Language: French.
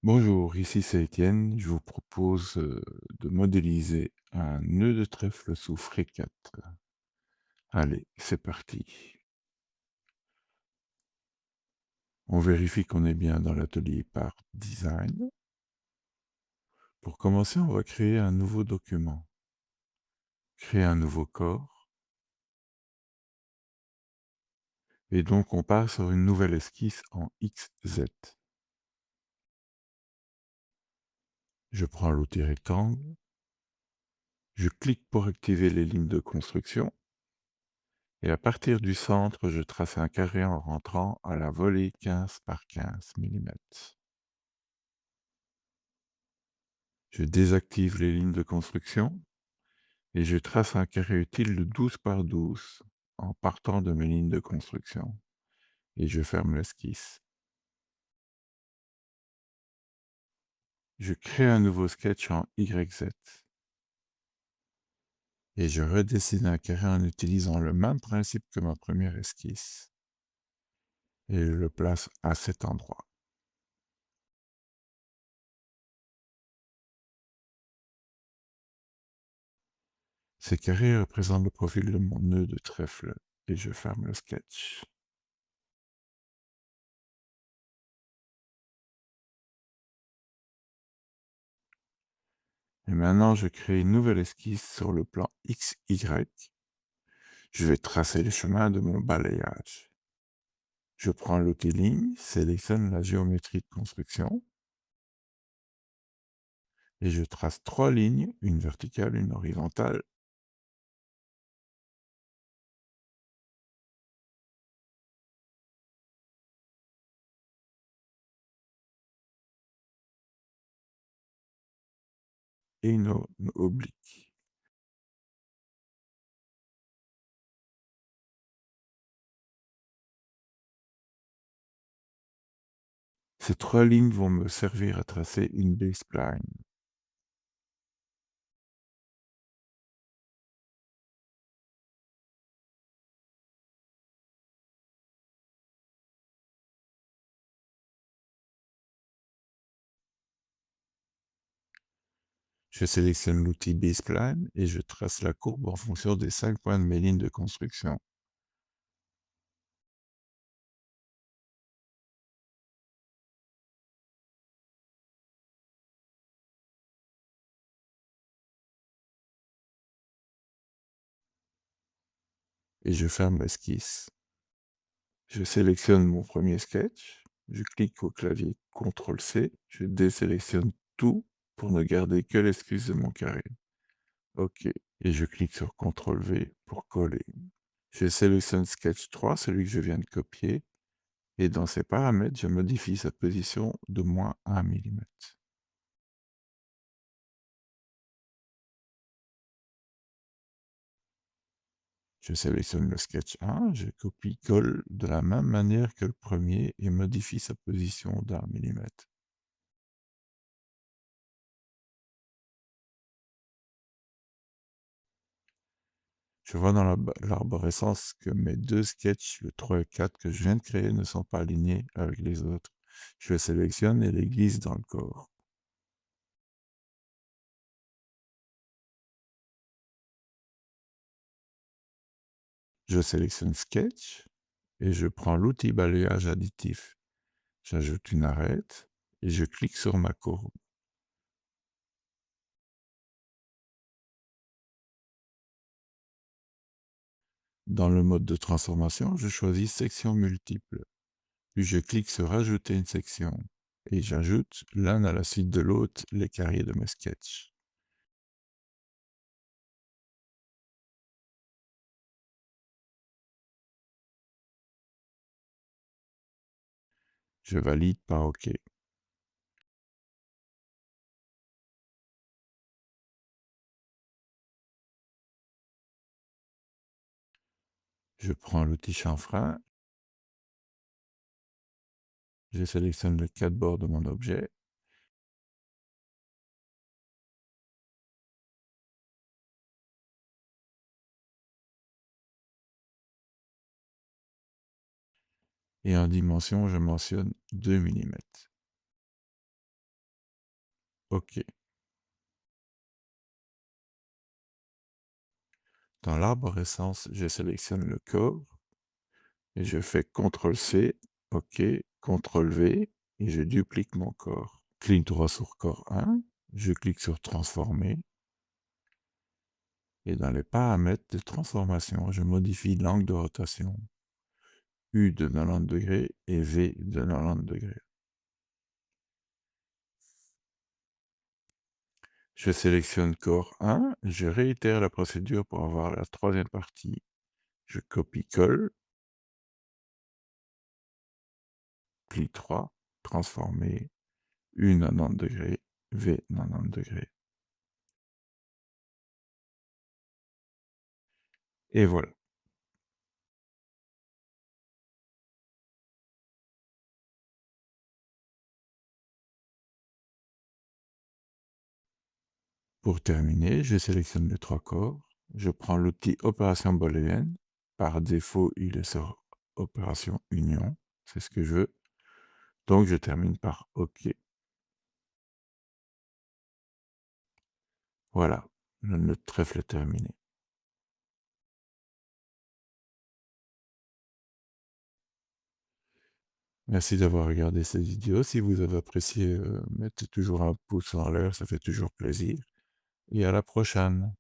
Bonjour, ici c'est Étienne. Je vous propose de modéliser un nœud de trèfle sous FreeCAD. Allez, c'est parti. On vérifie qu'on est bien dans l'atelier par Design. Pour commencer, on va créer un nouveau document. Créer un nouveau corps. Et donc, on part sur une nouvelle esquisse en XZ. Je prends l'outil rectangle. Je clique pour activer les lignes de construction. Et à partir du centre, je trace un carré en rentrant à la volée 15 par 15 mm. Je désactive les lignes de construction et je trace un carré utile de 12 par 12 en partant de mes lignes de construction. Et je ferme l'esquisse. Je crée un nouveau sketch en YZ. Et je redessine un carré en utilisant le même principe que ma première esquisse. Et je le place à cet endroit. Ces carrés représentent le profil de mon nœud de trèfle. Et je ferme le sketch. Et maintenant, je crée une nouvelle esquisse sur le plan XY. Je vais tracer le chemin de mon balayage. Je prends l'outil ligne, sélectionne la géométrie de construction et je trace 3 lignes, une verticale, une horizontale et une oblique. Ces 3 lignes vont me servir à tracer une B-spline. Je sélectionne l'outil B-spline et je trace la courbe en fonction des 5 points de mes lignes de construction. Et je ferme l'esquisse. Je sélectionne mon premier sketch, je clique au clavier CTRL-C, je désélectionne tout pour ne garder que l'esquisse de mon carré. OK. Et je clique sur CTRL-V pour coller. Je sélectionne Sketch 3, celui que je viens de copier, et dans ses paramètres, je modifie sa position de -1 mm. Je sélectionne le Sketch 1, je copie-colle de la même manière que le premier et modifie sa position d'1 mm. Je vois dans l'arborescence que mes 2 sketchs, le 3 et 4 que je viens de créer, ne sont pas alignés avec les autres. Je les sélectionne et les glisse dans le corps. Je sélectionne Sketch et je prends l'outil balayage additif. J'ajoute une arête et je clique sur ma courbe. Dans le mode de transformation, je choisis section multiple. Puis je clique sur ajouter une section et j'ajoute l'un à la suite de l'autre les carrés de mes sketchs. Je valide par OK. Je prends l'outil chanfrein, je sélectionne le 4 bords de mon objet et en dimension, je mentionne 2 mm. OK. Dans l'arborescence, je sélectionne le corps et je fais CTRL-C, OK, CTRL-V et je duplique mon corps. Clic droit sur corps 1, je clique sur transformer et dans les paramètres de transformation, je modifie l'angle de rotation U de 90° et V de 90°. Je sélectionne corps 1, je réitère la procédure pour avoir la troisième partie. Je copie-colle, clic droit, transformer, U 90°, V 90°. Et voilà. Pour terminer, je sélectionne les 3 corps, je prends l'outil opération booléenne. Par défaut, il est sur opération union, c'est ce que je veux. Donc je termine par OK. Voilà, le trèfle est terminé. Merci d'avoir regardé cette vidéo. Si vous avez apprécié, mettez toujours un pouce en l'air, ça fait toujours plaisir et à la prochaine.